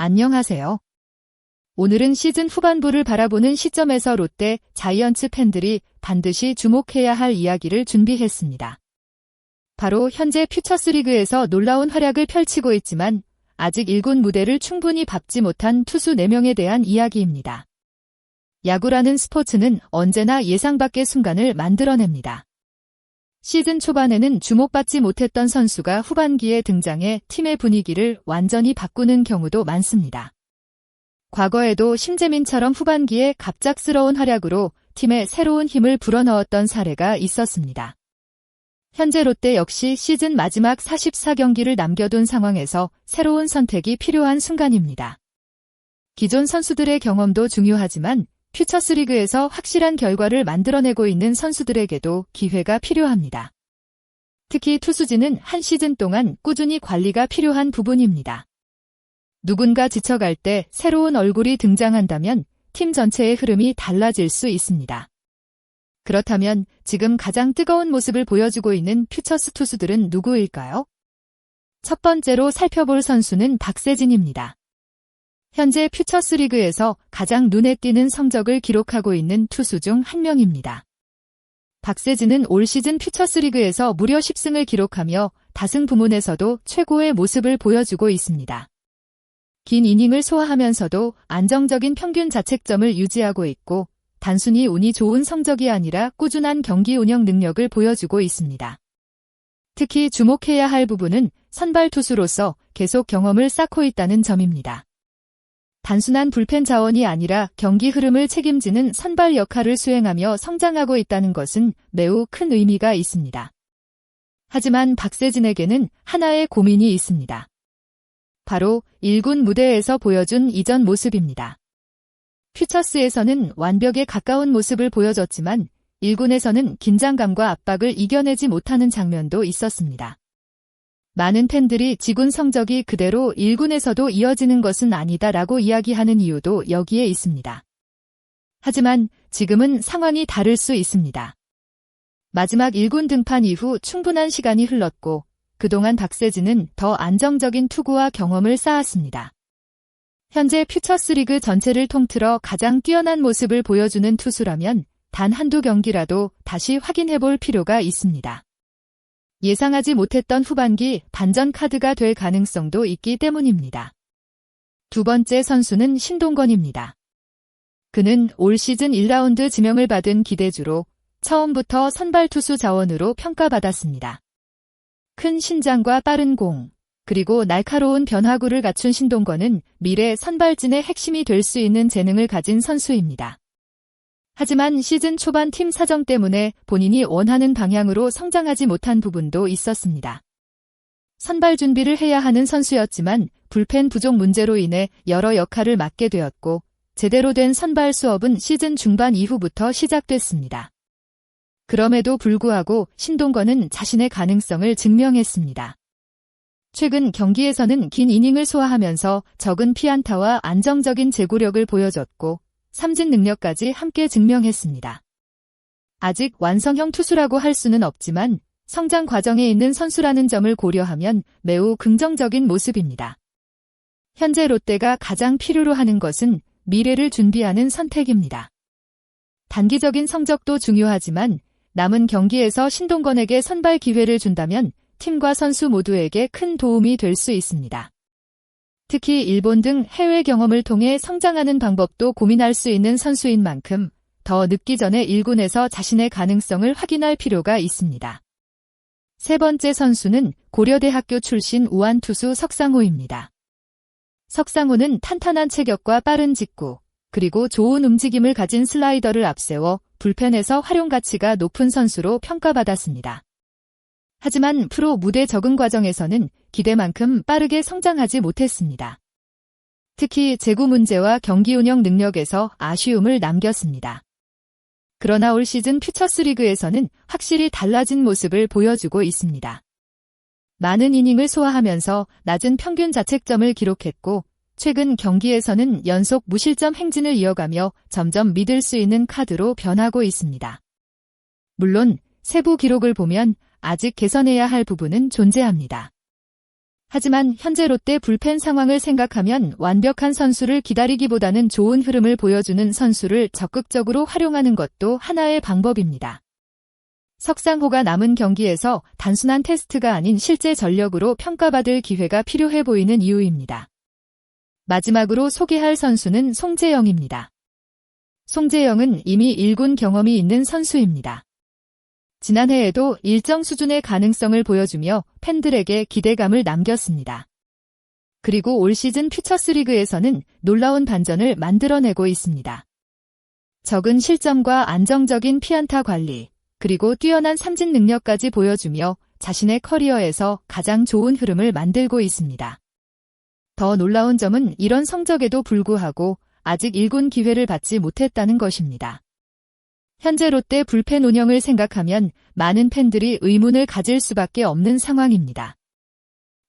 안녕하세요. 오늘은 시즌 후반부를 바라보는 시점에서 롯데, 자이언츠 팬들이 반드시 주목해야 할 이야기를 준비했습니다. 바로 현재 퓨처스리그에서 놀라운 활약을 펼치고 있지만 아직 1군 무대를 충분히 밟지 못한 투수 4명에 대한 이야기입니다. 야구라는 스포츠는 언제나 예상 밖의 순간을 만들어냅니다. 시즌 초반에는 주목받지 못했던 선수가 후반기에 등장해 팀의 분위기를 완전히 바꾸는 경우도 많습니다. 과거에도 심재민처럼 후반기에 갑작스러운 활약으로 팀에 새로운 힘을 불어넣었던 사례가 있었습니다. 현재 롯데 역시 시즌 마지막 44경기를 남겨둔 상황에서 새로운 선택이 필요한 순간입니다. 기존 선수들의 경험도 중요하지만 퓨처스리그에서 확실한 결과를 만들어내고 있는 선수들에게도 기회가 필요합니다. 특히 투수진은 한 시즌 동안 꾸준히 관리가 필요한 부분입니다. 누군가 지쳐갈 때 새로운 얼굴이 등장한다면 팀 전체의 흐름이 달라질 수 있습니다. 그렇다면 지금 가장 뜨거운 모습을 보여주고 있는 퓨처스 투수들은 누구일까요? 첫 번째로 살펴볼 선수는 박세진입니다. 현재 퓨처스리그에서 가장 눈에 띄는 성적을 기록하고 있는 투수 중 한 명입니다. 박세진은 올 시즌 퓨처스리그에서 무려 10승을 기록하며 다승 부문에서도 최고의 모습을 보여주고 있습니다. 긴 이닝을 소화하면서도 안정적인 평균 자책점을 유지하고 있고 단순히 운이 좋은 성적이 아니라 꾸준한 경기 운영 능력을 보여주고 있습니다. 특히 주목해야 할 부분은 선발 투수로서 계속 경험을 쌓고 있다는 점입니다. 단순한 불펜 자원이 아니라 경기 흐름을 책임지는 선발 역할을 수행하며 성장하고 있다는 것은 매우 큰 의미가 있습니다. 하지만 박세진에게는 하나의 고민이 있습니다. 바로 1군 무대에서 보여준 이전 모습입니다. 퓨처스에서는 완벽에 가까운 모습을 보여줬지만 1군에서는 긴장감과 압박을 이겨내지 못하는 장면도 있었습니다. 많은 팬들이 지군 성적이 그대로 1군에서도 이어지는 것은 아니다라고 이야기하는 이유도 여기에 있습니다. 하지만 지금은 상황이 다를 수 있습니다. 마지막 1군 등판 이후 충분한 시간이 흘렀고 그동안 박세진은 더 안정적인 투구와 경험을 쌓았습니다. 현재 퓨처스리그 전체를 통틀어 가장 뛰어난 모습을 보여주는 투수라면 단 한두 경기라도 다시 확인해볼 필요가 있습니다. 예상하지 못했던 후반기 반전 카드가 될 가능성도 있기 때문입니다. 두 번째 선수는 신동건입니다. 그는 올 시즌 1라운드 지명을 받은 기대주로 처음부터 선발 투수 자원으로 평가받았습니다. 큰 신장과 빠른 공, 그리고 날카로운 변화구를 갖춘 신동건은 미래 선발진의 핵심이 될 수 있는 재능을 가진 선수입니다. 하지만 시즌 초반 팀 사정 때문에 본인이 원하는 방향으로 성장하지 못한 부분도 있었습니다. 선발 준비를 해야 하는 선수였지만 불펜 부족 문제로 인해 여러 역할을 맡게 되었고 제대로 된 선발 수업은 시즌 중반 이후부터 시작됐습니다. 그럼에도 불구하고 신동건은 자신의 가능성을 증명했습니다. 최근 경기에서는 긴 이닝을 소화하면서 적은 피안타와 안정적인 제구력을 보여줬고 삼진 능력까지 함께 증명했습니다. 아직 완성형 투수라고 할 수는 없지만 성장 과정에 있는 선수라는 점을 고려하면 매우 긍정적인 모습입니다. 현재 롯데가 가장 필요로 하는 것은 미래를 준비하는 선택입니다. 단기적인 성적도 중요하지만 남은 경기에서 신동건에게 선발 기회를 준다면 팀과 선수 모두에게 큰 도움이 될 수 있습니다. 특히 일본 등 해외 경험을 통해 성장하는 방법도 고민할 수 있는 선수인 만큼 더 늦기 전에 1군에서 자신의 가능성을 확인할 필요가 있습니다. 세 번째 선수는 고려대학교 출신 우완투수 석상호입니다. 석상호는 탄탄한 체격과 빠른 직구, 그리고 좋은 움직임을 가진 슬라이더를 앞세워 불펜에서 활용 가치가 높은 선수로 평가받았습니다. 하지만 프로 무대 적응 과정에서는 기대만큼 빠르게 성장하지 못했습니다. 특히 제구 문제와 경기 운영 능력에서 아쉬움을 남겼습니다. 그러나 올 시즌 퓨처스리그에서는 확실히 달라진 모습을 보여주고 있습니다. 많은 이닝을 소화하면서 낮은 평균 자책점을 기록했고 최근 경기에서는 연속 무실점 행진을 이어가며 점점 믿을 수 있는 카드로 변하고 있습니다. 물론 세부 기록을 보면 아직 개선해야 할 부분은 존재합니다. 하지만 현재 롯데 불펜 상황을 생각하면 완벽한 선수를 기다리기보다는 좋은 흐름을 보여주는 선수를 적극적으로 활용하는 것도 하나의 방법입니다. 석상호가 남은 경기에서 단순한 테스트가 아닌 실제 전력으로 평가받을 기회가 필요해 보이는 이유입니다. 마지막으로 소개할 선수는 송재영입니다. 송재영은 이미 1군 경험이 있는 선수입니다. 지난해에도 일정 수준의 가능성을 보여주며 팬들에게 기대감을 남겼습니다. 그리고 올 시즌 퓨처스리그에서는 놀라운 반전을 만들어내고 있습니다. 적은 실점과 안정적인 피안타 관리, 그리고 뛰어난 삼진 능력까지 보여주며 자신의 커리어에서 가장 좋은 흐름을 만들고 있습니다. 더 놀라운 점은 이런 성적에도 불구하고 아직 1군 기회를 받지 못했다는 것입니다. 현재 롯데 불펜 운영을 생각하면 많은 팬들이 의문을 가질 수밖에 없는 상황입니다.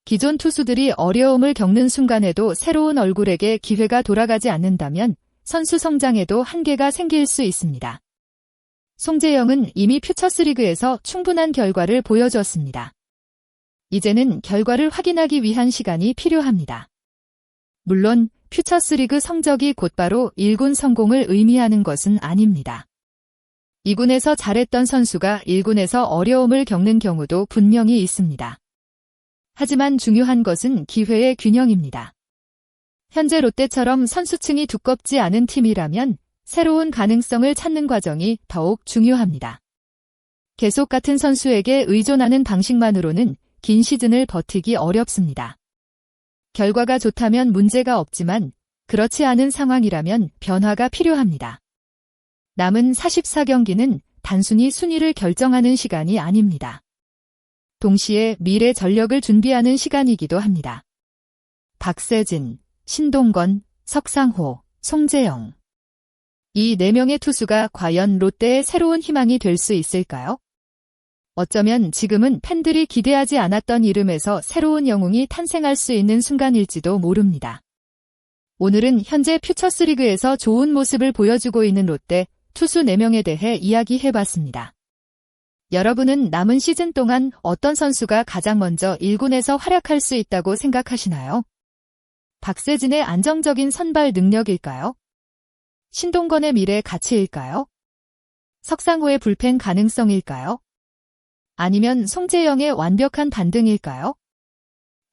기존 투수들이 어려움을 겪는 순간에도 새로운 얼굴에게 기회가 돌아가지 않는다면 선수 성장에도 한계가 생길 수 있습니다. 송재영은 이미 퓨처스리그에서 충분한 결과를 보여줬습니다. 이제는 결과를 확인하기 위한 시간이 필요합니다. 물론 퓨처스리그 성적이 곧바로 1군 성공을 의미하는 것은 아닙니다. 2군에서 잘했던 선수가 1군에서 어려움을 겪는 경우도 분명히 있습니다. 하지만 중요한 것은 기회의 균형입니다. 현재 롯데처럼 선수층이 두껍지 않은 팀이라면 새로운 가능성을 찾는 과정이 더욱 중요합니다. 계속 같은 선수에게 의존하는 방식만으로는 긴 시즌을 버티기 어렵습니다. 결과가 좋다면 문제가 없지만 그렇지 않은 상황이라면 변화가 필요합니다. 남은 44경기는 단순히 순위를 결정하는 시간이 아닙니다. 동시에 미래 전력을 준비하는 시간이기도 합니다. 박세진, 신동건, 석상호, 송재영. 이 4명의 투수가 과연 롯데의 새로운 희망이 될 수 있을까요? 어쩌면 지금은 팬들이 기대하지 않았던 이름에서 새로운 영웅이 탄생할 수 있는 순간일지도 모릅니다. 오늘은 현재 퓨처스리그에서 좋은 모습을 보여주고 있는 롯데 투수 4명에 대해 이야기해봤습니다. 여러분은 남은 시즌 동안 어떤 선수가 가장 먼저 1군에서 활약할 수 있다고 생각하시나요? 박세진의 안정적인 선발 능력일까요? 신동건의 미래 가치일까요? 석상호의 불펜 가능성일까요? 아니면 송재영의 완벽한 반등일까요?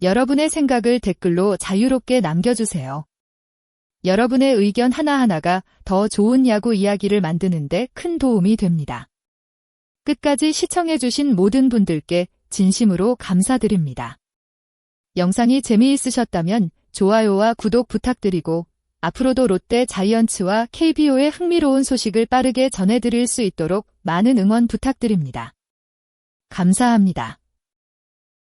여러분의 생각을 댓글로 자유롭게 남겨주세요. 여러분의 의견 하나하나가 더 좋은 야구 이야기를 만드는 데 큰 도움이 됩니다. 끝까지 시청해주신 모든 분들께 진심으로 감사드립니다. 영상이 재미있으셨다면 좋아요와 구독 부탁드리고 앞으로도 롯데 자이언츠와 KBO의 흥미로운 소식을 빠르게 전해드릴 수 있도록 많은 응원 부탁드립니다. 감사합니다.